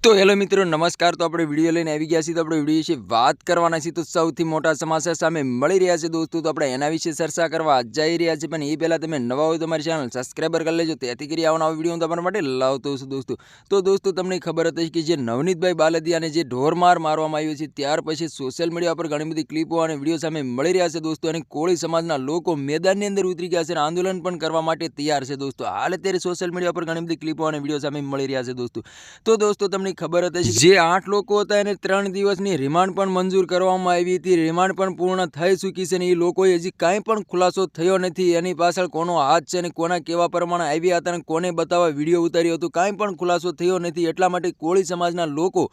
तो हेलो मित्रों नमस्कार। तो આપણે વિડીયો લઈને આવી ગયા છીએ। તો આપણે વિડીયો વિશે વાત કરવાના છીએ। તો સૌથી મોટા સમાચાર સામે મળી રહ્યા છે દોસ્તો। તો આપણે એના વિશે ચર્ચા કરવા જઈ રહ્યા છીએ, પણ એ પહેલા તમે નવા હોય તો મારી ચેનલ સબસ્ક્રાઇબર કરી લેજો, તેથી કરી આવવાનો વિડીયો હું તમારા માટે લાવતો છું દોસ્તો। તો દોસ્તો તમને ખબર હતી કે જે નવનીતભાઈ બાલદિયાને જે ઢોરમાર મારવામાં આવ્યો છે, ત્યાર પછી સોશિયલ મીડિયા પર ઘણી બધી ક્લિપો અને વિડીયો સામે મળી રહ્યા છે દોસ્તો। અને કોળી સમાજના લોકો મેદાનની અંદર ઉતરી ગયા છે અને આંદોલન પણ કરવા માટે તૈયાર છે દોસ્તો। હાલ અત્યારે સોશિયલ મીડિયા પર ઘણી બધી ક્લિપો અને વિડીયો સામે મળી રહ્યા છે દોસ્તો। તો દોસ્તો તમને ખબર હતી જે 8 લોકો હતા એને 3 દિવસની રિમાન્ડ પણ મંજૂર કરવામાં આવી હતી। રિમાન્ડ પણ પૂર્ણ થઈ ચૂકી છે અને એ લોકોએ હજી કાંઈ પણ ખુલાસો થયો નથી। એની પાછળ કોનો હાથ છે અને કોના કેવા પ્રમાણે આવ્યા હતા અને કોને બતાવવા વિડીયો ઉતાર્યો હતો, કાંઈ પણ ખુલાસો થયો નથી। એટલા માટે કોળી સમાજના લોકો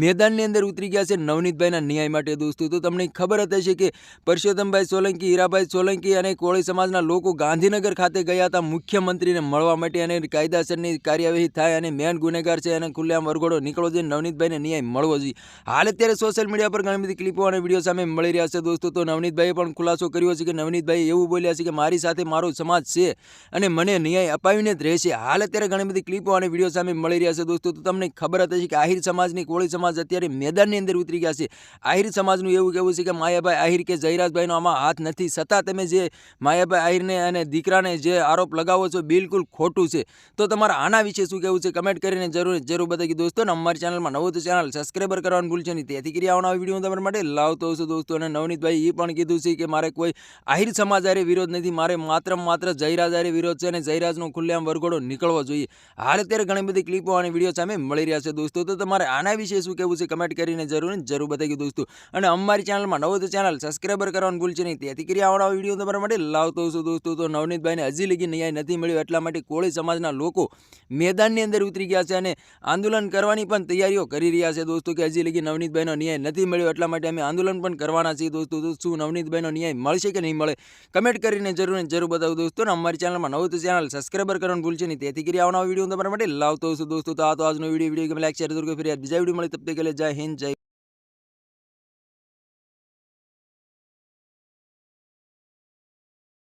મેદાનની અંદર ઉતરી ગયા છે નવનીતભાઈના ન્યાય માટે દોસ્તો। તો તમને ખબર હતી કે પરસોત્તમભાઈ સોલંકી, હીરાભાઈ સોલંકી અને કોળી સમાજના લોકો ગાંધીનગર ખાતે ગયા હતા મુખ્યમંત્રીને મળવા માટે અને કાયદાસરની કાર્યવાહી થાય અને મેન ગુનેગાર છે અને ખુલ્લેઆમ વરઘોડો નીકળવો જોઈએ, નવનીતભાઈને ન્યાય મળવો જોઈએ। હાલ અત્યારે સોશિયલ મીડિયા પર ઘણી બધી ક્લિપો અને વિડીયો સામે મળી રહ્યા છે દોસ્તો। તો નવનીતભાઈએ પણ ખુલાસો કર્યો છે કે નવનીતભાઈ એવું બોલ્યા છે કે મારી સાથે મારો સમાજ છે અને મને ન્યાય અપાવીને જ રહેશે। હાલ અત્યારે ઘણી બધી ક્લિપો અને વિડીયો સામે મળી રહ્યા છે દોસ્તો। તો તમને ખબર હતી કે આહિર સમાજની કોળી સમાજ અત્યારે મેદાનની અંદર ઉતરી ગયા છે। આહિર સમાજનું એવું કહેવું છે કે માયાભાઈ આહિર કે જયરાજભાઈનો આમાં હાથ નથી, છતાં તમે જે માયાભાઈ આહિરને અને દીકરાને જે આરોપ લગાવો છો બિલકુલ ખોટું છે। તો તમારા આના વિશે શું કહેવું છે કમેન્ટ કરીને જરૂર બતાવી દોસ્તો। અને અમારી ચેનલમાં નવો તો ચેનલ સબસ્ક્રાઇબર કરવાનું ભૂલશો નહીં, તેથી કરી આવવાનો વિડીયો હું તમારા માટે લાવતો છું દોસ્તો। અને નવનીતભાઈ એ પણ કીધું છે કે મારે કોઈ આહિર સમાજ હારે વિરોધ નથી, મારે માત્ર જયરાજ હારે વિરોધ છે અને જયરાજનો ખુલ્લેઆમ વરઘોડો નીકળવો જોઈએ। હાલ અત્યારે ઘણી બધી ક્લિપો અને વિડીયો સામે મળી રહ્યા છે દોસ્તો। તો તમારે આના વિશે શું કહેવું છે કમેન્ટ કરીને જરૂર બતાવી દોસ્તો। અને અમારી ચેનલમાં નવો તો ચેનલ સબસ્ક્રાઇબર કરવાનું ભૂલશો નહીં, તેથી કરી આવવાનો વિડીયો તમારા માટે લાવતો છું દોસ્તો। તો નવનીતભાઈને હજી લગી ન્યાય નથી મળ્યો, એટલા માટે કોળી સમાજના લોકો મેદાનની અંદર ઉતરી ગયા છે અને આંદોલન કરવાની પણ તૈયારીઓ કરી રહ્યા છે દોસ્તો કે હજી લગી નવનીતભાઈનો ન્યાય નથી મળ્યો, એટલા માટે અમે આંદોલન પણ કરવાના છીએ દોસ્તો। તો શું નવનીતભાઈનો ન્યાય મળશે કે નહીં મળે કમેન્ટ કરીને જરૂર બતાવો દોસ્તો। અને અમારી ચેનલમાં નવું તો ચેનલ સબસ્ક્રાઇબર કરવાનું ભૂલશો નહીં, તેથી કરી આવવાનો વિડીયો તમારા માટે લાવતો છું દોસ્તો। તો આ તો આજનો વિડીયો ગમે લાઈક શેર જરૂર કરી, ફરી બીજા વિડીયો મળે તબ તક કે लिए जय हिंद जय